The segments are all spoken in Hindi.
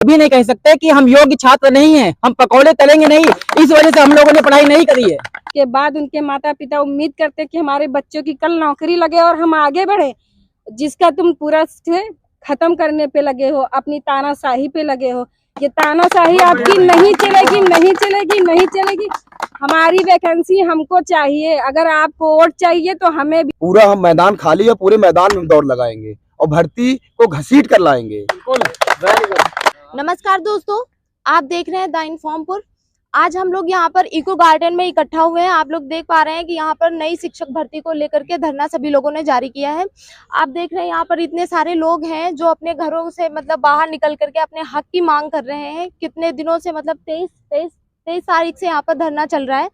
भी नहीं कह सकते कि हम योग्य छात्र नहीं हैं, हम पकौड़े तलेंगे नहीं, इस वजह से हम लोगों ने पढ़ाई नहीं करी है। के बाद उनके माता पिता उम्मीद करते कि हमारे बच्चों की कल नौकरी लगे और हम आगे बढ़े, जिसका तुम पूरा से खत्म करने पे लगे हो, अपनी तानाशाही पे लगे हो। ये तानाशाही आपकी नहीं चलेगी, नहीं चलेगी, नहीं चलेगी। हमारी वैकेंसी हमको चाहिए। अगर आपको वोट चाहिए तो हमें भी। पूरा हम मैदान खाली है, पूरे मैदान में दौड़ लगाएंगे और भर्ती को घसीट कर लाएंगे। नमस्कार दोस्तों, आप देख रहे हैं द इन्फॉर्मपुर। आज हम लोग यहाँ पर इको गार्डन में इकट्ठा हुए हैं। आप लोग देख पा रहे हैं कि यहाँ पर नई शिक्षक भर्ती को लेकर के धरना सभी लोगों ने जारी किया है। आप देख रहे हैं यहाँ पर इतने सारे लोग हैं जो अपने घरों से बाहर निकल करके अपने हक की मांग कर रहे हैं। कितने दिनों से 23 तारीख से यहाँ पर धरना चल रहा है।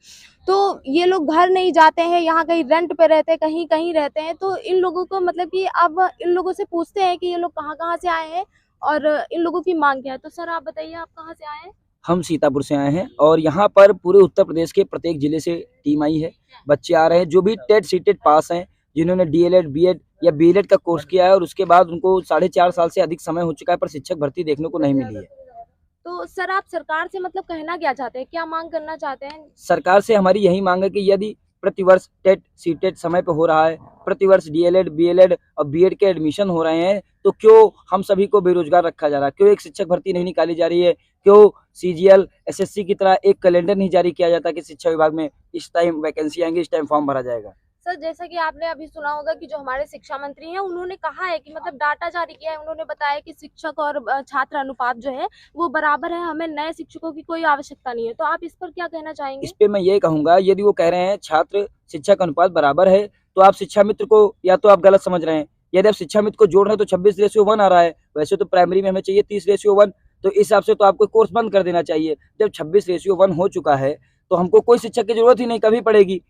तो ये लोग घर नहीं जाते हैं, यहाँ कहीं रेंट पे रहते हैं, कहीं कहीं रहते हैं। तो इन लोगों को कि अब इन लोगों से पूछते हैं कि ये लोग कहाँ से आए हैं और इन लोगों की मांग क्या है। तो सर आप बताइए, आप कहाँ से आए हैं? हम सीतापुर से आए हैं और यहाँ पर पूरे उत्तर प्रदेश के प्रत्येक जिले से टीम आई है। बच्चे आ रहे हैं जो भी टेट सीटेट पास हैं, जिन्होंने डीएलएड बीएड या बीएलएड का कोर्स किया है और उसके बाद उनको 4.5 साल से अधिक समय हो चुका है पर शिक्षक भर्ती देखने को नहीं मिली है। तो सर आप सरकार से कहना क्या चाहते हैं, क्या मांग करना चाहते हैं? सरकार से हमारी यही मांग है कि यदि प्रतिवर्ष टेट सीटेट समय पे हो रहा है, प्रतिवर्ष डीएलएड बीएलएड और बीएड के एडमिशन हो रहे हैं, तो क्यों हम सभी को बेरोजगार रखा जा रहा है? क्यों एक शिक्षक भर्ती नहीं निकाली जा रही है? क्यों सीजीएल एसएससी की तरह एक कैलेंडर नहीं जारी किया जाता कि शिक्षा विभाग में इस टाइम वैकेंसी आएंगी, इस टाइम फॉर्म भरा जाएगा? सर जैसा कि आपने अभी सुना होगा कि जो हमारे शिक्षा मंत्री हैं उन्होंने कहा है कि डाटा जारी किया है। उन्होंने बताया कि शिक्षक और छात्र अनुपात जो है वो बराबर है, हमें नए शिक्षकों की कोई आवश्यकता नहीं है। तो आप इस पर क्या कहना चाहेंगे? इस पे मैं ये कहूंगा, यदि वो कह रहे हैं छात्र शिक्षक अनुपात बराबर है तो आप शिक्षा मित्र को या तो आप गलत समझ रहे हैं। यदि आप शिक्षा मित्र को जोड़ रहे हैं तो 26:1 आ रहा है। वैसे तो प्राइमरी में हमें चाहिए 30:1, तो इस हिसाब से तो आपको कोर्स बंद कर देना चाहिए। जब 26:1 हो चुका है तो हमको कोई शिक्षक की जरूरत ही नहीं कभी पड़ेगी,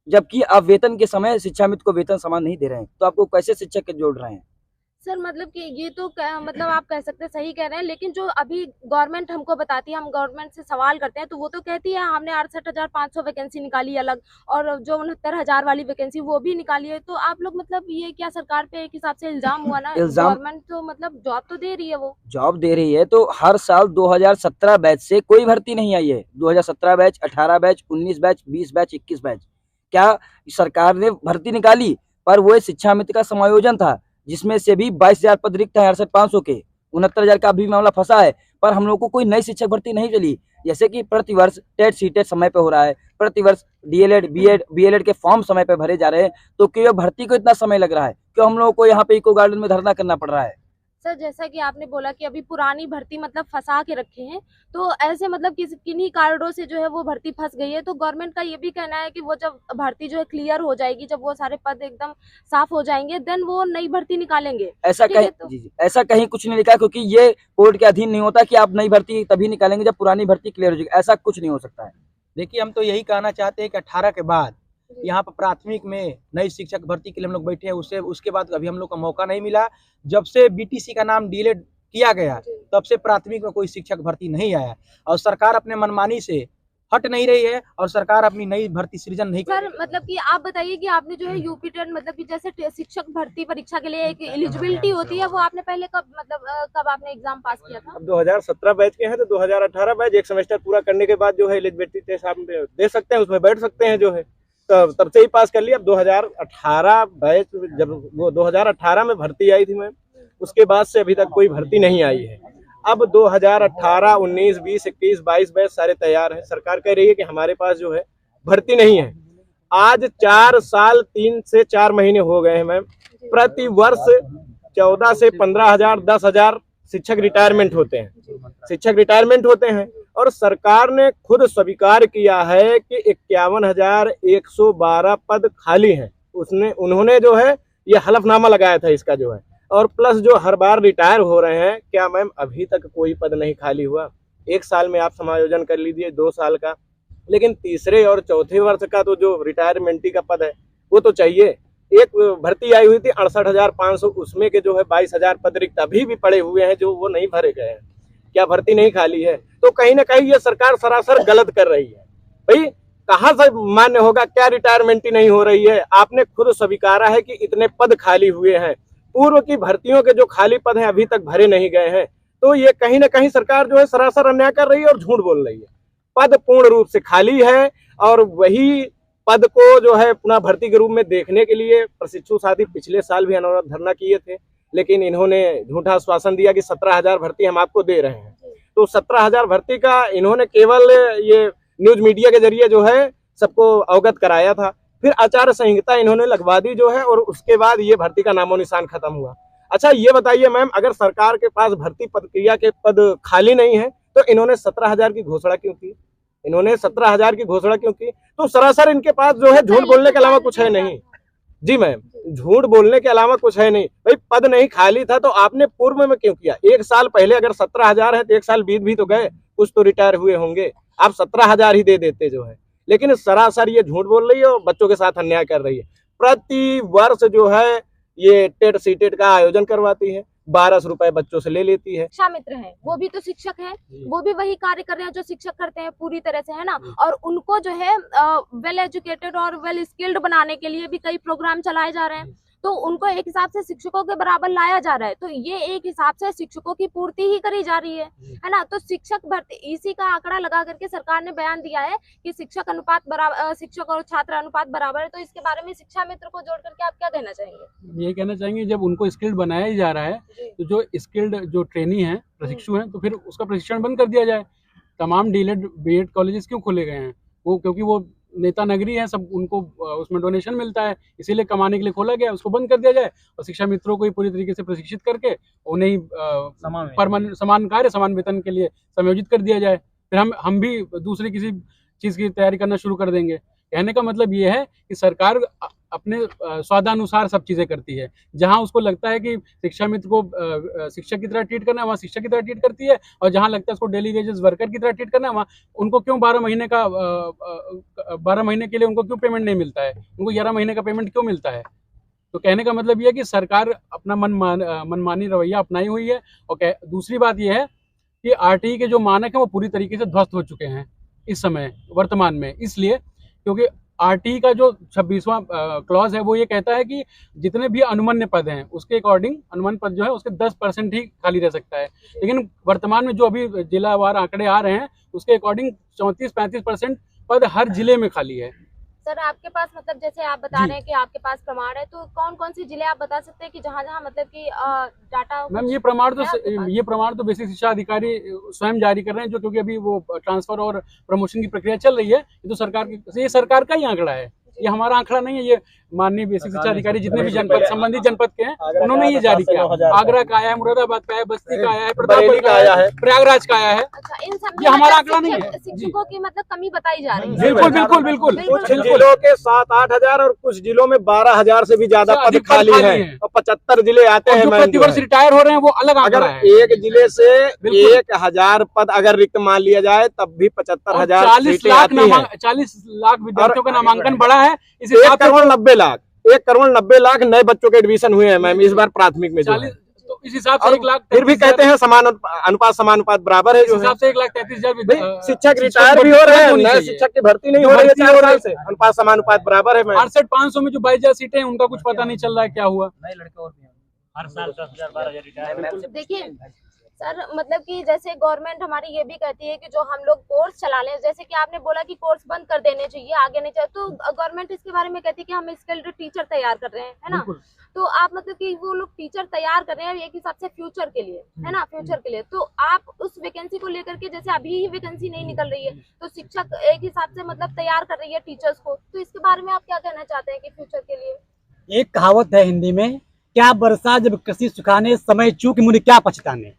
जबकि आप वेतन के समय शिक्षा मित्र को वेतन समान नहीं दे रहे हैं, तो आपको कैसे शिक्षक के जोड़ रहे हैं? सर कि ये तो आप कह सकते हैं, सही कह रहे हैं। लेकिन जो अभी गवर्नमेंट हमको बताती है, हम गवर्नमेंट से सवाल करते हैं तो वो तो कहती है हमने 68,500 वैकेंसी निकाली अलग, और जो 69,000 वाली वैकेंसी वो भी निकाली है। तो आप लोग ये क्या सरकार पे एक हिसाब से इल्जाम हुआ ना? गवर्नमेंट तो जॉब तो दे रही है, वो जॉब दे रही है। तो हर साल 2017 बैच से कोई भर्ती नहीं आई है। 2017 batch, 18 batch, 19 batch, 20 batch, 21 batch, क्या सरकार ने भर्ती निकाली? पर वो शिक्षा मित्र का समायोजन था जिसमें से भी 22,000 पद रिक्त है 68,500 के। 69,000 का अभी मामला फंसा है, पर हम लोगों को कोई नई शिक्षक भर्ती नहीं चली। जैसे कि प्रतिवर्ष टेट सीटेट समय पे हो रहा है, प्रतिवर्ष डीएलएड बीएलएड के फॉर्म समय पे भरे जा रहे हैं, तो क्यों भर्ती को इतना समय लग रहा है? क्यों हम लोगों को यहाँ पे इको गार्डन में धरना करना पड़ रहा है? सर जैसा कि आपने बोला कि अभी पुरानी भर्ती फंसा के रखे हैं, तो ऐसे किन्हीं कारणों से जो है वो भर्ती फंस गई है। तो गवर्नमेंट का ये भी कहना है कि वो जब भर्ती जो है क्लियर हो जाएगी, जब वो सारे पद एकदम साफ हो जाएंगे, देन वो नई भर्ती निकालेंगे। ऐसा कहीं कुछ नहीं लिखा, क्योंकि ये कोर्ट के अधीन नहीं होता कि आप नई भर्ती तभी निकालेंगे जब पुरानी भर्ती क्लियर हो जाएगी। ऐसा कुछ नहीं हो सकता है। देखिए, हम तो यही कहना चाहते हैं कि 18 के बाद यहाँ पर प्राथमिक में नई शिक्षक भर्ती के लिए हम लोग बैठे हैं। उसके बाद अभी हम लोग का मौका नहीं मिला। जब से बीटीसी का नाम डीएलएड किया गया तब से प्राथमिक में कोई शिक्षक भर्ती नहीं आया, और सरकार अपने मनमानी से हट नहीं रही है और सरकार अपनी नई भर्ती सृजन नहीं कर रही। सर कि आप बताइए कि आपने जो है यूपी टेट कि जैसे शिक्षक भर्ती परीक्षा के लिए एक एलिजिबिलिटी होती है, वो आपने पहले कब आपने एग्जाम पास किया था? अब 2017 बैच के हैं तो 2018 बैच एक सेमेस्टर पूरा करने के बाद जो है एलिजिबिलिटी टेस्ट आप दे सकते हैं, उसमें बैठ सकते हैं जो है, तब से ही पास कर लिया। अब 2018 बैच, जब वो 2018 में भर्ती आई थी मैम, उसके बाद से अभी तक कोई भर्ती नहीं आई है। अब 2018, 19, 20, 21, 22 बैच सारे तैयार हैं। सरकार कह रही है कि हमारे पास जो है भर्ती नहीं है। आज 4 साल 3 से 4 महीने हो गए हैं मैम। प्रति वर्ष 14 से 15,000, 10,000 शिक्षक रिटायरमेंट होते हैं, और सरकार ने खुद स्वीकार किया है कि 51,112 पद खाली हैं। उन्होंने जो है ये हलफनामा लगाया था इसका जो है, और प्लस जो हर बार रिटायर हो रहे हैं, क्या मैम अभी तक कोई पद नहीं खाली हुआ? 1 साल में आप समायोजन कर लीजिए, 2 साल का, लेकिन तीसरे और चौथे वर्ष का तो जो रिटायरमेंटी का पद है वो तो चाहिए। एक भर्ती आई हुई थी 68,500, उसमें के जो है 22,000 पद रिक्त अभी भी पड़े हुए हैं जो वो नहीं भरे गए हैं। क्या भर्ती नहीं खाली है? तो कहीं ना कहीं ये सरकार सरासर गलत कर रही है। भाई कहाँ से मान्य होगा? क्या रिटायरमेंट ही नहीं हो रही है? आपने खुद स्वीकारा है कि इतने पद खाली हुए हैं। पूर्व की भर्तियों के जो खाली पद हैं अभी तक भरे नहीं गए हैं। तो ये कहीं ना कहीं सरकार जो है सरासर अन्याय कर रही है और झूठ बोल रही है। पद पूर्ण रूप से खाली है और वही पद को जो है पुनः भर्ती के रूप में देखने के लिए प्रशिक्षु साथी पिछले साल भी अनवरत धरना किए थे, लेकिन इन्होंने झूठा आश्वासन दिया कि 17,000 भर्ती हम आपको दे रहे हैं। तो 17,000 भर्ती का इन्होंने केवल ये न्यूज मीडिया के जरिए जो है सबको अवगत कराया था, फिर आचार संहिता इन्होंने लगवा दी जो है, और उसके बाद ये भर्ती का नामो निशान खत्म हुआ। अच्छा ये बताइए मैम, अगर सरकार के पास भर्ती प्रक्रिया के पद खाली नहीं है तो इन्होंने 17,000 की घोषणा क्यों की? इन्होंने 17,000 की घोषणा क्यों की? तो सरासर इनके पास जो है झूठ बोलने के अलावा कुछ है नहीं। जी मैम, झूठ बोलने के अलावा कुछ है नहीं। भाई पद नहीं खाली था तो आपने पूर्व में क्यों किया? एक साल पहले अगर 17,000 है तो एक साल बीत भी तो गए, कुछ तो रिटायर हुए होंगे, आप 17,000 ही दे देते जो है। लेकिन सरासर ये झूठ बोल रही है और बच्चों के साथ अन्याय कर रही है। प्रति वर्ष जो है ये टेट सीटेट का आयोजन करवाती है, 1200 रुपए बच्चों से ले लेती है। शिक्षा मित्र हैं, वो भी तो शिक्षक हैं, वो भी वही कार्य कर रहे हैं जो शिक्षक करते हैं पूरी तरह से, है ना। और उनको जो है वेल एजुकेटेड और वेल स्किल्ड बनाने के लिए भी कई प्रोग्राम चलाए जा रहे हैं, तो उनको एक हिसाब से शिक्षकों के बराबर लाया जा रहा है, तो ये एक हिसाब से शिक्षकों की पूर्ति ही करी जा रही है ना। तो शिक्षक भर्ती, इसी का आंकड़ा लगा करके सरकार ने बयान दिया है कि शिक्षक अनुपात बराबर, शिक्षक और छात्र अनुपात बराबर है। तो इसके बारे में शिक्षा मित्र को जोड़ करके आप क्या कहना चाहेंगे? ये कहना चाहेंगे जब उनको स्किल्ड बनाया ही जा रहा है तो जो स्किल्ड जो ट्रेनी है, प्रशिक्षु हैं, तो फिर उसका प्रशिक्षण बंद कर दिया जाए। तमाम डीएलएड बीएड कॉलेजेस क्यों खोले गए हैं? वो क्योंकि वो नेता नगरी है, सब उनको उसमें डोनेशन मिलता है, इसीलिए कमाने के लिए खोला गया। उसको बंद कर दिया जाए और शिक्षा मित्रों को ही पूरी तरीके से प्रशिक्षित करके उन्हें समान कार्य समान वेतन के लिए समायोजित कर दिया जाए। फिर हम भी दूसरी किसी चीज़ की तैयारी करना शुरू कर देंगे। कहने का मतलब ये है कि सरकार अपने स्वादानुसार सब चीज़ें करती है। जहां उसको लगता है कि शिक्षा मित्र को शिक्षक की तरह ट्रीट करना है, वहाँ शिक्षक की तरह ट्रीट करती है, और जहां लगता है उसको डेली वेजेस वर्कर की तरह ट्रीट करना है, वहाँ उनको क्यों 12 महीने के लिए उनको क्यों पेमेंट नहीं मिलता है, उनको 11 महीने का पेमेंट क्यों मिलता है। तो कहने का मतलब ये है कि सरकार अपना मनमानी रवैया अपनाई हुई है। और दूसरी बात यह है कि आरटीई के जो मानक हैं वो पूरी तरीके से ध्वस्त हो चुके हैं इस समय वर्तमान में, इसलिए क्योंकि आरटीई का जो 26वां क्लॉज है वो ये कहता है कि जितने भी अनुमन्य पद हैं उसके अकॉर्डिंग अनुमन्य पद जो है उसके 10% ही खाली रह सकता है। लेकिन वर्तमान में जो अभी जिलावार आंकड़े आ रहे हैं उसके अकॉर्डिंग 34-35% पद हर जिले में खाली है। सर आपके पास मतलब जैसे आप बता रहे हैं कि आपके पास प्रमाण है, तो कौन कौन सी जिले आप बता सकते हैं कि जहाँ जहाँ मतलब कि डाटा? मैम ये प्रमाण तो बेसिक शिक्षा अधिकारी स्वयं जारी कर रहे हैं, जो क्योंकि अभी वो ट्रांसफर और प्रमोशन की प्रक्रिया चल रही है। ये तो ये सरकार का ही आंकड़ा है, ये हमारा आंकड़ा नहीं है। ये माननीय बेसिक शिक्षा अधिकारी जितने भी जनपद संबंधित जनपद के हैं उन्होंने ये जारी किया। आगरा का आया है, मुरादाबाद का आया है, बस्ती का आया है, प्रतापगढ़ का आया है, प्रयागराज का आया है। अच्छा, इन सब ये हमारा आंकड़ा नहीं है। शिक्षकों की मतलब कमी बताई जा रही है। बिल्कुल बिल्कुल बिल्कुल। कुछ जिलों के 7-8 हजार और कुछ जिलों में 12,000 से भी ज्यादा पद खाली है और 75 जिले आते हैं। प्रतिवर्ष रिटायर हो रहे हैं वो अलग आंकड़ा है। एक जिले से 1,000 पद अगर रिक्त मान लिया जाए तब भी 75,000 40 लाख विद्यार्थियों का नामांकन बढ़ा है। इस 1 करोड़ 90 लाख नए बच्चों के एडमिशन हुए हैं मैम इस बार प्राथमिक में। तो इस हिसाब से 1 लाख फिर भी कहते हैं समानुपात बराबर है। जो हिसाब से 1,33,000 शिक्षक रिटायर भी हो रहे हैं, नए शिक्षक की भर्ती नहीं हो रही है 4 साल से। अनुपात समानुपात बराबर है। 68,500 में जो 22,000 सीटें हैं उनका कुछ पता नहीं चल रहा है क्या हुआ। नए लड़के और भी हैं, हर साल 10,000-12,000 रिटायर। देखिए सर, मतलब कि जैसे गवर्नमेंट हमारी ये भी कहती है कि जो हम लोग कोर्स चला लें, जैसे कि आपने बोला कि कोर्स बंद कर देने चाहिए, आगे नहीं चाहिए, तो गवर्नमेंट इसके बारे में कहती है कि हम स्किल्ड टीचर तैयार कर रहे हैं, है ना। तो आप मतलब कि वो लोग टीचर तैयार कर रहे हैं एक हिसाब से फ्यूचर के लिए, है ना, फ्यूचर के लिए। तो आप उस वैकेंसी को लेकर के, जैसे अभी ही वैकेंसी नहीं निकल रही है तो शिक्षक एक हिसाब से मतलब तैयार कर रही है टीचर्स को, तो इसके बारे में आप क्या कहना चाहते हैं कि फ्यूचर के लिए? एक कहावत है हिंदी में, क्या बरसा जब कृषि सुखाने, समय चूक मुनि क्या पछताने।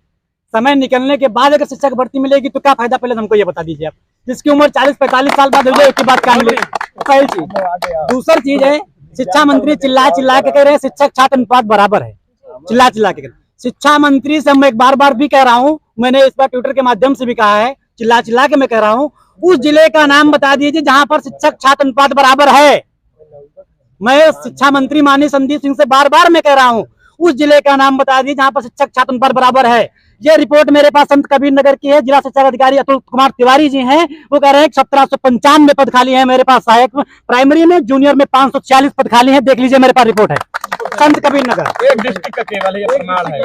समय निकलने के बाद अगर शिक्षक भर्ती मिलेगी तो क्या फायदा, पहले हमको ये बता दीजिए आप। जिसकी उम्र 40-45 साल बाद हो जाए एक बात क्या मिलेगी, पहली चीज। दूसरी चीज है, शिक्षा मंत्री चिल्ला के कह रहे हैं शिक्षक छात्र अनुपात बराबर है, चिल्ला के। शिक्षा मंत्री से मैं बार बार भी कह रहा हूँ, मैंने इस बार ट्विटर के माध्यम से भी कहा है, चिल्ला के मैं कह रहा हूँ, उस जिले का नाम बता दीजिए जहाँ पर शिक्षक छात्र अनुपात बराबर है। मैं शिक्षा मंत्री माननीय संदीप सिंह से बार बार मैं कह रहा हूँ, उस जिले का नाम बता दीजिए जहाँ पर शिक्षक छात्र अनुपात बराबर है। ये रिपोर्ट मेरे पास संत कबीर नगर की है, जिला शिक्षा अधिकारी अतुल कुमार तिवारी जी हैं, वो कह रहे हैं 1795 पद खाली है मेरे पास सहायक प्राइमरी में, जूनियर में 546 पद खाली है। देख लीजिए मेरे पास रिपोर्ट है। संत कबीर नगर। एक डिस्ट्रिक्ट का केवल ये प्रमाण है।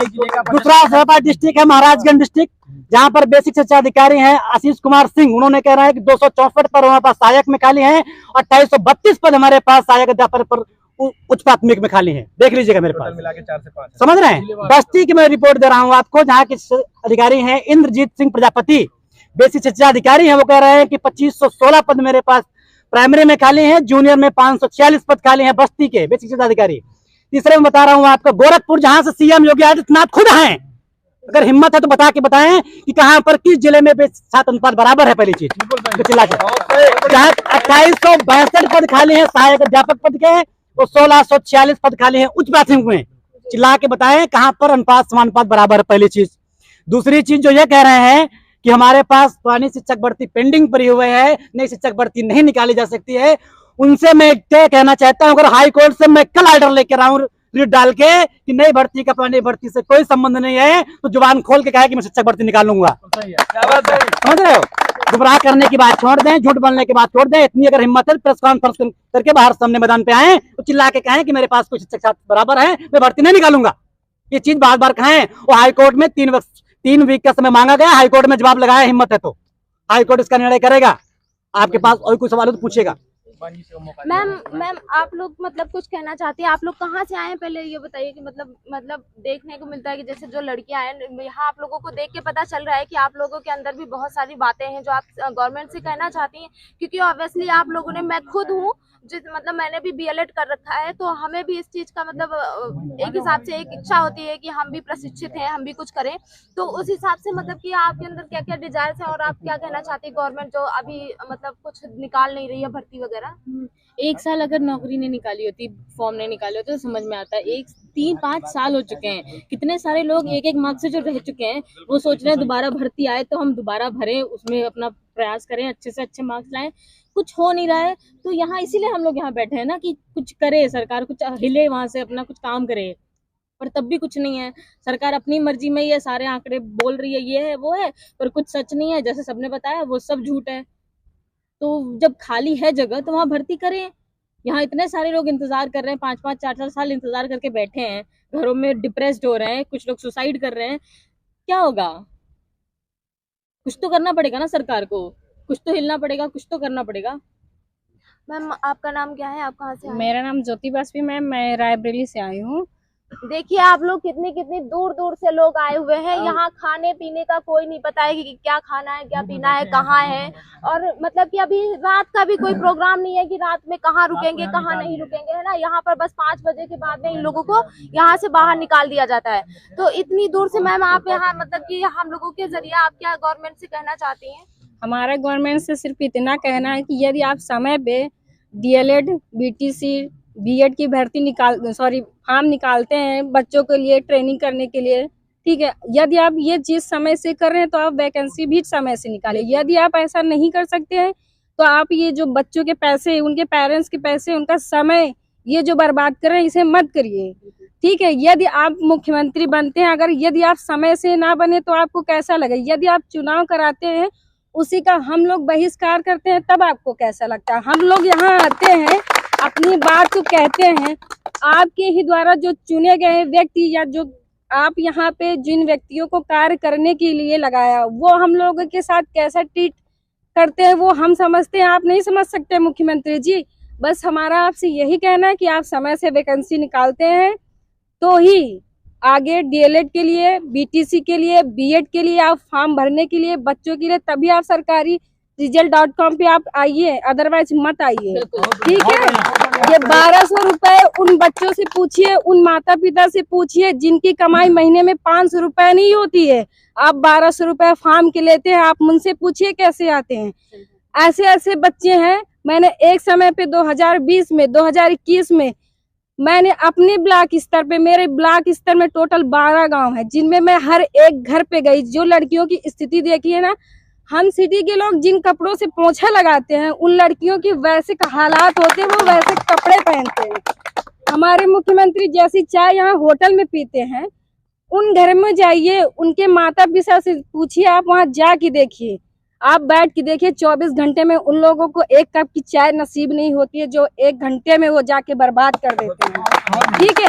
दूसरा सराफा डिस्ट्रिक्ट है महाराजगंज डिस्ट्रिक्ट, जहाँ पर बेसिक शिक्षा अधिकारी हैं आशीष कुमार सिंह। उन्होंने कह रहा है कि 264 पर हमारे पास सहायक में खाली हैं और 2832 पद हमारे पास सहायक अध्यापक पर उच्च प्राथमिक में खाली हैं। देख लीजिएगा मेरे पास, मिला के 4 से 5 समझ रहे हैं। बस्ती की मैं रिपोर्ट दे रहा हूँ आपको, जहाँ के अधिकारी हैं इंद्रजीत सिंह प्रजापति, बेसिक शिक्षा अधिकारी हैं। वो कह रहे हैं कि 2516 पद मेरे पास प्राइमरी में खाली हैं, जूनियर में 546 पद खाली हैं बस्ती के बेसिक शिक्षा अधिकारी। तीसरे में बता रहा हूँ आपको गोरखपुर, जहाँ से सीएम योगी आदित्यनाथ खुद हैं। अगर हिम्मत है तो बता के बताएं कि कहां पर किस जिले में छात्र अनुपात बराबर है। पहली चीज जहाँ 2862 पद खाली हैं सहायक अध्यापक पद के और 1646 पद खाली हैं उच्च प्राथमिक में। चिल्ला के बताएं कहां पर अनुपात समानुपात बराबर है। पहली चीज। दूसरी चीज जो ये कह रहे हैं कि हमारे पास पुरानी शिक्षक भर्ती पेंडिंग पड़ी हुई है, नई शिक्षक भर्ती नहीं निकाली जा सकती है, उनसे मैं क्या कहना चाहता हूं, अगर हाई कोर्ट से मैं कल ऑर्डर लेकर आऊं रिट डाल के कि नई भर्ती का पुरानी भर्ती से कोई संबंध नहीं है, तो जुबान खोल के कहे कि मैं शिक्षक भर्ती निकालूंगा। समझ रहे हो? गुमराह करने की बात छोड़ दें, झूठ बोलने की बात छोड़ दें। इतनी अगर हिम्मत है प्रेस कॉन्फ्रेंस करके बाहर सामने मैदान पे आए तो चिल्ला के कहें कि मेरे पास कोई शिक्षक छात्र बराबर है, मैं भर्ती नहीं निकालूंगा। ये चीज बार बार कहें। वो हाईकोर्ट में 3 वीक का समय मांगा गया, हाईकोर्ट में जवाब लगाया। हिम्मत है तो हाईकोर्ट इसका निर्णय करेगा। आपके पास और कोई सवाल हो तो पूछेगा। मैम आप लोग मतलब कुछ कहना चाहते हैं? आप लोग कहाँ से आए हैं पहले ये बताइए कि मतलब देखने को मिलता है कि जैसे जो लड़कियां हैं यहाँ, आप लोगों को देख के पता चल रहा है कि आप लोगों के अंदर भी बहुत सारी बातें हैं जो आप गवर्नमेंट से कहना चाहती हैं। क्योंकि ऑब्वियसली आप लोगों ने, मैं खुद हूँ मतलब मैंने भी बीएलएड कर रखा है, तो हमें भी इस चीज का मतलब एक हिसाब से एक इच्छा होती है कि हम भी प्रशिक्षित हैं, हम भी कुछ करें। तो उस हिसाब से मतलब कि आपके अंदर क्या क्या डिजायर्स हैं और आप क्या कहना चाहते हैं गवर्नमेंट जो अभी मतलब कुछ निकाल नहीं रही है भर्ती वगैरह? 1 साल अगर नौकरी नहीं निकाली होती, फॉर्म नहीं निकाले होते तो समझ में आता है। 3-5 साल हो चुके हैं, कितने सारे लोग एक मार्क्स से जो रह चुके हैं वो सोच रहे हैं दोबारा भर्ती आए तो हम दोबारा भरें, उसमें अपना प्रयास करें, अच्छे से अच्छे मार्क्स लाएं। कुछ हो नहीं रहा है तो यहाँ इसीलिए हम लोग यहाँ बैठे हैं ना कि कुछ करे सरकार, कुछ हिले वहां से अपना कुछ काम करे, पर तब भी कुछ नहीं है। सरकार अपनी मर्जी में ये सारे आंकड़े बोल रही है, ये है वो है, पर कुछ सच नहीं है। जैसे सबने बताया वो सब झूठ है। तो जब खाली है जगह तो वहाँ भर्ती करें। यहाँ इतने सारे लोग इंतजार कर रहे हैं, 5-5 4-4 साल इंतजार करके बैठे हैं, घरों में डिप्रेस्ड हो रहे हैं, कुछ लोग सुसाइड कर रहे हैं। क्या होगा? कुछ तो करना पड़ेगा ना सरकार को, कुछ तो हिलना पड़ेगा, कुछ तो करना पड़ेगा। मैम आपका नाम क्या है, आप कहाँ से आए? मेरा नाम ज्योति बासवी मैम, मैं रायबरेली से आई हूँ। देखिए आप लोग कितनी दूर दूर से लोग आए हुए हैं। यहाँ खाने पीने का कोई नहीं पता है कि क्या खाना है, क्या पीना है, कहाँ है, और मतलब कि अभी रात का भी कोई प्रोग्राम नहीं है कि रात में कहाँ रुकेंगे कहाँ नहीं रुकेंगे, है ना। यहाँ पर बस 5 बजे के बाद में इन लोगों को यहाँ से बाहर निकाल दिया जाता है। तो इतनी दूर से मैम आप यहाँ मतलब कि हम लोगों के जरिए आप क्या गवर्नमेंट से कहना चाहती हैं? हमारा गवर्नमेंट से सिर्फ इतना कहना है कि यदि आप समय पे डीएलएड, बीटीसी, बीएड की भर्ती फॉर्म निकालते हैं बच्चों के लिए ट्रेनिंग करने के लिए, ठीक है, यदि आप ये चीज़ समय से कर रहे हैं तो आप वैकेंसी भी समय से निकालें। यदि आप ऐसा नहीं कर सकते हैं तो आप ये जो बच्चों के पैसे, उनके पेरेंट्स के पैसे, उनका समय ये जो बर्बाद कर रहे हैं इसे मत करिए, ठीक है। यदि आप मुख्यमंत्री बनते हैं, अगर यदि आप समय से ना बने तो आपको कैसा लगे? यदि आप चुनाव कराते हैं उसी का हम लोग बहिष्कार करते हैं तब आपको कैसा लगता है? हम लोग यहाँ आते हैं, अपनी बात को कहते हैं, आपके ही द्वारा जो चुने गए व्यक्ति या जो आप यहाँ पे जिन व्यक्तियों को कार्य करने के लिए लगाया वो हम लोगों के साथ कैसा ट्रीट करते हैं वो हम समझते हैं, आप नहीं समझ सकते मुख्यमंत्री जी। बस हमारा आपसे यही कहना है कि आप समय से वैकेंसी निकालते हैं तो ही आगे डीएलएड के लिए, बीटीसी के लिए, बीएड के लिए आप फॉर्म भरने के लिए बच्चों के लिए तभी आप सरकारी result.com पे आप आइए, अदरवाइज मत आइए, ठीक है। ये 1200 रुपए उन बच्चों से पूछिए, उन माता पिता से पूछिए जिनकी कमाई महीने में 500 रुपए नहीं होती है। आप 1200 रुपए फॉर्म के लेते हैं, आप उनसे पूछिए कैसे आते हैं। ऐसे ऐसे बच्चे हैं। मैंने एक समय पे 2020 में 2021 में मैंने अपने ब्लॉक स्तर पे, मेरे ब्लॉक स्तर में टोटल 12 गांव है जिनमें मैं हर एक घर पे गई। जो लड़कियों की स्थिति देखी है ना, हम सिटी के लोग जिन कपड़ों से पोंछा लगाते हैं उन लड़कियों की वैसे हालात होते हैं, वो वैसे कपड़े पहनते हैं। हमारे मुख्यमंत्री जैसी चाय यहाँ होटल में पीते हैं, उन घर में जाइए, उनके माता पिता से पूछिए, आप वहाँ जा के देखिए, आप बैठ के देखिए, 24 घंटे में उन लोगों को एक कप की चाय नसीब नहीं होती है जो 1 घंटे में वो जाके बर्बाद कर देते हैं, ठीक है।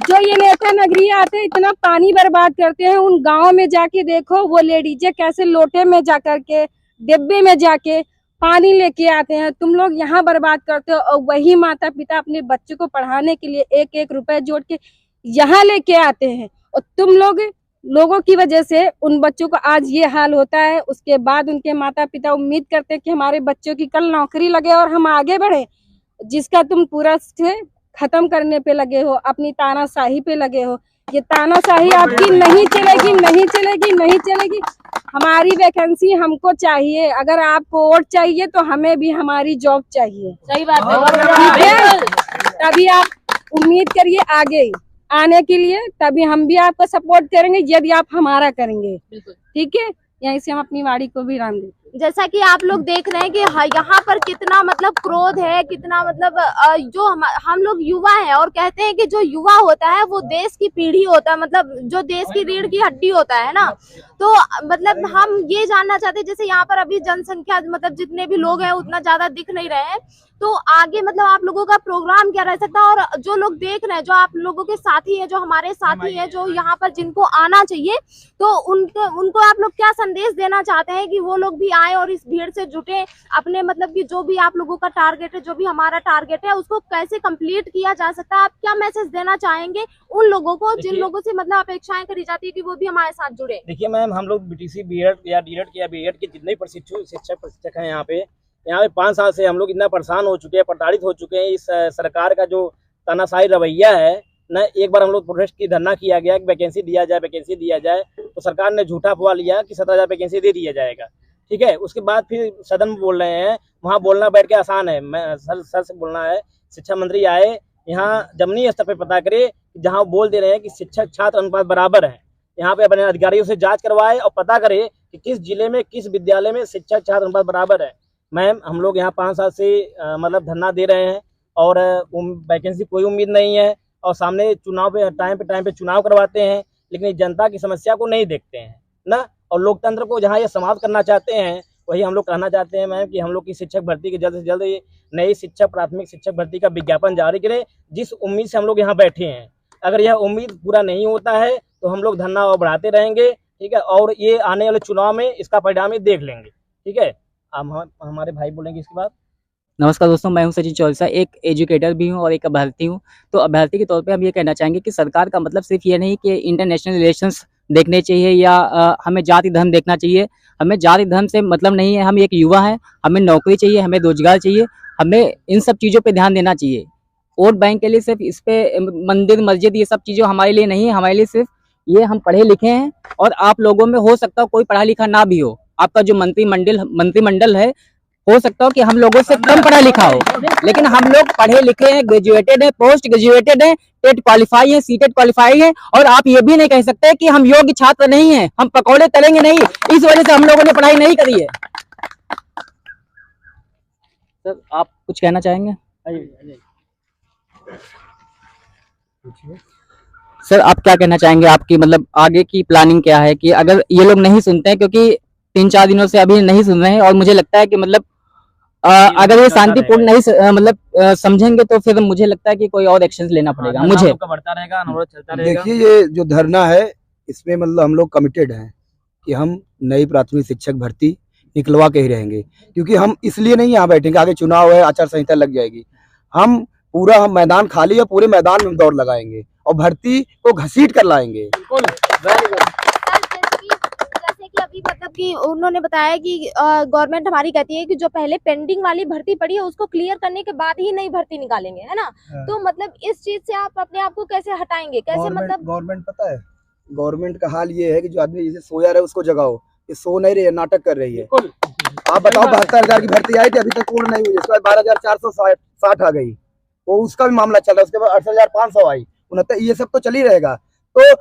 जो ये नेता नगरी आते हैं इतना पानी बर्बाद करते हैं, उन गाँव में जाके देखो वो लेडीजें कैसे लोटे में जा करके डिब्बे में जाके पानी लेके आते हैं। तुम लोग यहाँ बर्बाद करते हो और वही माता पिता अपने बच्चों को पढ़ाने के लिए एक एक रुपए जोड़ के यहाँ लेके आते हैं, और तुम लोगों की वजह से उन बच्चों को आज ये हाल होता है। उसके बाद उनके माता पिता उम्मीद करते हैं कि हमारे बच्चों की कल नौकरी लगे और हम आगे बढ़े, जिसका तुम पूरा से खत्म करने पे लगे हो, अपनी तानाशाही पे लगे हो। ये तानाशाही आपकी नहीं चलेगी, नहीं चलेगी, नहीं चलेगी। हमारी वैकेंसी हमको चाहिए, अगर आपको वोट चाहिए तो हमें भी हमारी जॉब चाहिए। सही बात ठीक है, है। तभी आप उम्मीद करिए आगे आने के लिए, तभी हम भी आपको सपोर्ट करेंगे यदि आप हमारा करेंगे। ठीक है, यहीं से हम अपनी वाड़ी को भी राम देते। जैसा कि आप लोग देख रहे हैं कि यहाँ पर कितना मतलब क्रोध है, कितना मतलब जो हम लोग युवा हैं और कहते हैं कि जो युवा होता है वो देश की पीढ़ी होता है, मतलब जो देश की रीढ़ की हड्डी होता है ना। तो मतलब हम ये जानना चाहते हैं, जैसे यहाँ पर अभी जनसंख्या मतलब जितने भी लोग हैं उतना ज्यादा दिख नहीं रहे हैं, तो आगे मतलब आप लोगों का प्रोग्राम क्या रह सकता है? और जो लोग देख रहे हैं, जो आप लोगों के साथी हैं, जो हमारे साथी हैं, जो यहाँ पर जिनको आना चाहिए, तो उनको आप लोग क्या संदेश देना चाहते हैं कि वो लोग भी आए और इस भीड़ से जुटे, अपने मतलब कि जो भी आप लोगों का टारगेट है, जो भी हमारा टारगेट है, उसको कैसे कंप्लीट किया जा सकता है? आप क्या मैसेज देना चाहेंगे उन लोगों को जिन लोगों से मतलब अपेक्षाएं करी जाती है कि वो भी हमारे साथ जुड़े? देखिए मैम, हम लोग बीटीसी बीएड या डीएड या बीएड के जितने प्रशिक्षक हैं यहाँ पे 5 साल से हम लोग इतना परेशान हो चुके हैं, प्रताड़ित हो चुके हैं। इस सरकार का जो तानाशाही रवैया है न, एक बार हम लोग प्रोटेस्ट की धरना किया गया कि वैकेंसी दिया जाए, वैकेंसी दिया जाए, तो सरकार ने झूठा अफवाह लिया कि 17,000 वैकेंसी दे दिया जाएगा। ठीक है, उसके बाद फिर सदन में बोल रहे हैं, वहाँ बोलना बैठ के आसान है, मैं सर से बोलना है। शिक्षा मंत्री आए यहाँ जमीनी स्तर पर पता करे, जहाँ बोल दे रहे हैं कि शिक्षक छात्र अनुपात बराबर है, यहाँ पे अपने अधिकारियों से जांच करवाए और पता करे कि किस जिले में किस विद्यालय में शिक्षक छात्र अनुपात बराबर है। मैम, हम लोग यहाँ 5 साल से मतलब धरना दे रहे हैं और वैकेंसी कोई उम्मीद नहीं है, और सामने चुनाव पे टाइम पे चुनाव करवाते हैं, लेकिन जनता की समस्या को नहीं देखते हैं ना। और लोकतंत्र को जहाँ ये समाप्त करना चाहते हैं, वही हम लोग कहना चाहते हैं मैम कि हम लोग की शिक्षक भर्ती की जल्द से जल्द नई शिक्षक प्राथमिक शिक्षक भर्ती का विज्ञापन जारी करें, जिस उम्मीद से हम लोग यहाँ बैठे हैं। अगर यह उम्मीद पूरा नहीं होता है तो हम लोग धरना और बढ़ाते रहेंगे। ठीक है, और ये आने वाले चुनाव में इसका परिणाम ही देख लेंगे। ठीक है, हमारे भाई बोलेंगे इसके बाद। नमस्कार दोस्तों, मैं हूं सचिन चौलसा, एक एजुकेटर भी हूं और एक अभ्यर्थी हूं। तो अभ्यर्थी के तौर पे हम ये कहना चाहेंगे कि सरकार का मतलब सिर्फ ये नहीं कि इंटरनेशनल रिलेशंस देखने चाहिए या हमें जाति धर्म देखना चाहिए। हमें जाति धर्म से मतलब नहीं है, हम एक युवा हैं, हमें नौकरी चाहिए, हमें रोजगार चाहिए, हमें इन सब चीज़ों पे ध्यान देना चाहिए। वोट बैंक के लिए सिर्फ इस पे मंदिर मस्जिद ये सब चीज़ें हमारे लिए नहीं है, हमारे लिए सिर्फ ये हम पढ़े लिखे हैं। और आप लोगों में हो सकता हो कोई पढ़ा लिखा ना भी हो, आपका जो मंत्रिमंडल है, हो सकता हो कि हम लोगों से कम पढ़ा लिखा हो, लेकिन हम लोग पढ़े लिखे हैं, ग्रेजुएटेड हैं, पोस्ट ग्रेजुएटेड हैं, टेट क्वालिफाई हैं, सीटेट क्वालिफाई हैं। और आप ये भी नहीं कह सकते कि हम योग्य छात्र नहीं हैं, हम पकौड़े तलेंगे नहीं, इस वजह से हम लोगों ने पढ़ाई नहीं करी है। सर, आप कुछ कहना चाहेंगे? सर, आप क्या कहना चाहेंगे? आपकी मतलब आगे की प्लानिंग क्या है कि अगर ये लोग नहीं सुनते हैं, क्योंकि 3-4 दिनों से अभी नहीं सुन रहे हैं, और मुझे लगता है कि मतलब अगर ये शांतिपूर्ण नहीं मतलब समझेंगे तो फिर मुझे लगता है कि कोई और एक्शन लेना पड़ेगा। मुझे बढ़ता रहेगा, अनुरोध चलता रहेगा। देखिए, ये जो धरना है इसमें मतलब हम लोग कमिटेड हैं कि हम नई प्राथमिक शिक्षक भर्ती निकलवा के ही रहेंगे, क्योंकि हम इसलिए नहीं यहाँ बैठेंगे, आगे चुनाव है, आचार संहिता लग जाएगी। हम मैदान खाली है, पूरे मैदान में हम दौड़ लगाएंगे और भर्ती को घसीट कर लाएंगे। जैसे कि अभी मतलब कि उन्होंने बताया कि गवर्नमेंट हमारी कहती है कि जो पहले पेंडिंग वाली भर्ती पड़ी है उसको क्लियर करने के बाद ही नई भर्ती निकालेंगे, है ना। तो मतलब इस चीज से आप अपने आप को कैसे हटाएंगे, कैसे मतलब? गवर्नमेंट पता है, गवर्नमेंट का हाल ये है कि जो आदमी जैसे सोया रहे उसको जगाओ, ये सो नहीं रही है, नाटक कर रही है। आप बताओ, 72,000 की भर्ती आई थी, अभी तक पूर्ण नहीं हुई, उसके बाद 12,460 आ गई, वो उसका भी मामला चल रहा है, उसके बाद 68,500 आई, 69, ये सब तो चल ही रहेगा। तो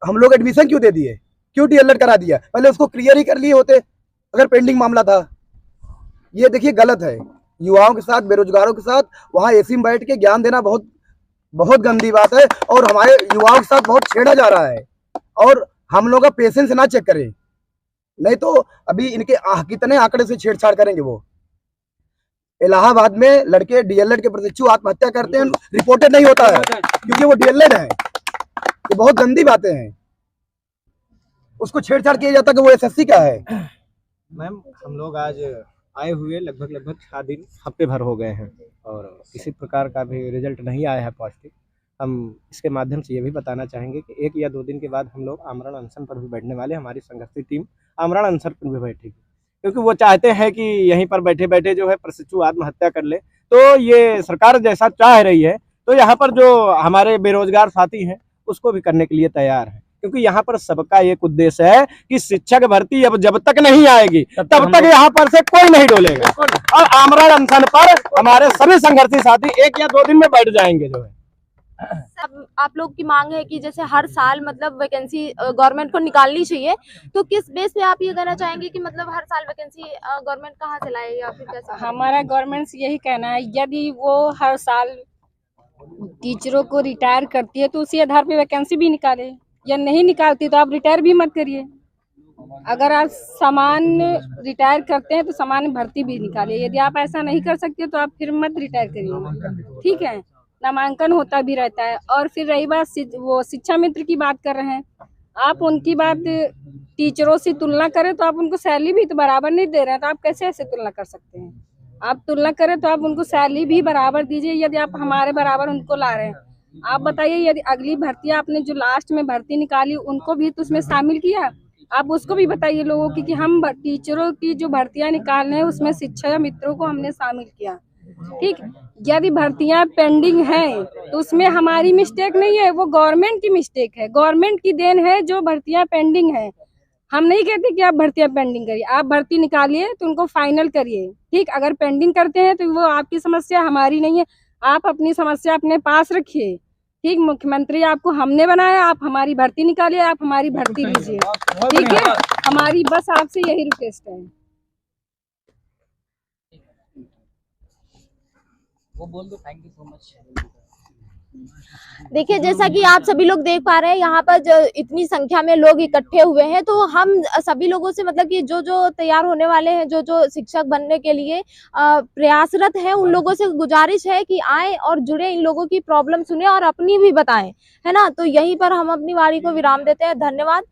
हम लोग एडमिशन क्यों दे दिए, क्यों डीएलएड करा दिया? पहले उसको क्लियर ही कर लिए होते अगर पेंडिंग मामला था। ये देखिए गलत है, युवाओं के साथ, बेरोजगारों के साथ वहाँ एसी में बैठ के ज्ञान देना बहुत बहुत गंदी बात है, और हमारे युवाओं के साथ बहुत छेड़ा जा रहा है। और हम लोग का पेशेंस ना चेक करें, नहीं तो अभी इनके कितने आंकड़े से छेड़छाड़ करेंगे। वो इलाहाबाद में लड़के डीएलएड के प्रशिक्षु आत्महत्या करते हैं, रिपोर्टेड नहीं होता है क्योंकि वो डीएलएड है। ये बहुत गंदी बातें हैं। उसको छेड़छाड़ किया जाता कि वो एसएससी का है। मैम हम लोग आज आए हुए लगभग 6 दिन हफ्ते भर हो गए हैं और किसी प्रकार का भी रिजल्ट नहीं आया है पॉजिटिव। हम इसके माध्यम से ये भी बताना चाहेंगे कि 1 या 2 दिन के बाद हम लोग आमरण अनशन पर भी बैठने वाले, हमारी संगठित टीम आमरण अनशन पर भी बैठेगी, क्योंकि वो चाहते हैं कि यहीं पर बैठे बैठे जो है प्रशिक्षु आत्महत्या कर ले। तो ये सरकार जैसा चाह रही है तो यहाँ पर जो हमारे बेरोजगार साथी हैं उसको भी करने के लिए तैयार है, क्योंकि यहाँ पर सबका एक उद्देश्य है कि शिक्षक भर्ती अब जब तक नहीं आएगी तब तक यहाँ पर से कोई नहीं डोलेगा। और आमरण अनशन पर हमारे सभी संघर्षी साथी 1 या 2 दिन में बैठ जाएंगे जो है। अब आप लोग की मांग है कि जैसे हर साल मतलब वैकेंसी गवर्नमेंट को निकालनी चाहिए, तो किस बेस पे आप ये कहना चाहेंगे कि मतलब हर साल वैकेंसी गवर्नमेंट कहाँ से लाए या फिर कैसे? हमारा गवर्नमेंट से यही कहना है, यदि वो हर साल टीचरों को रिटायर करती है तो उसी आधार पे वैकेंसी भी निकाले, या नहीं निकालती तो आप रिटायर भी मत करिए। अगर आप समान रिटायर करते हैं तो समान भर्ती भी निकालिए। यदि आप ऐसा नहीं कर सकते तो आप फिर मत रिटायर करिए, ठीक है। नामांकन होता भी रहता है। और फिर रही बात वो शिक्षा मित्र की बात कर रहे हैं, आप उनकी बात टीचरों से तुलना करें तो आप उनको सैलरी भी तो बराबर नहीं दे रहे हैं, तो आप कैसे ऐसे तुलना कर सकते हैं? आप तुलना करें तो आप उनको सैलरी भी बराबर दीजिए, यदि आप हमारे बराबर उनको ला रहे हैं। आप बताइए, यदि अगली भर्ती आपने जो लास्ट में भर्ती निकाली उनको भी तो उसमें शामिल किया, आप उसको भी बताइए लोगों की कि हम टीचरों की जो भर्तियां निकाल रहे हैं उसमें शिक्षा मित्रों को हमने शामिल किया, ठीक। यदि भर्तियां पेंडिंग हैं तो उसमें हमारी मिस्टेक नहीं है, वो गवर्नमेंट की मिस्टेक है, गवर्नमेंट की देन है जो भर्तियां पेंडिंग है। हम नहीं कहते कि आप भर्तियां पेंडिंग करिए, आप भर्ती निकालिए तो उनको फाइनल करिए, ठीक। अगर पेंडिंग करते हैं तो वो आपकी समस्या, हमारी नहीं है। आप अपनी समस्या अपने पास रखिए, ठीक। मुख्यमंत्री आपको हमने बनाया, आप हमारी भर्ती निकालिए, आप हमारी भर्ती लीजिए, ठीक है। हमारी बस आपसे यही रिक्वेस्ट है। वो बोल दो, थैंक यू सो मच। देखिए, जैसा कि आप सभी लोग देख पा रहे हैं, यहाँ पर जो इतनी संख्या में लोग इकट्ठे हुए हैं, तो हम सभी लोगों से मतलब कि जो जो तैयार होने वाले हैं, जो जो शिक्षक बनने के लिए प्रयासरत हैं, उन लोगों से गुजारिश है कि आए और जुड़े, इन लोगों की प्रॉब्लम सुने और अपनी भी बताएं, है ना। तो यहीं पर हम अपनी वाणी को विराम देते हैं। धन्यवाद।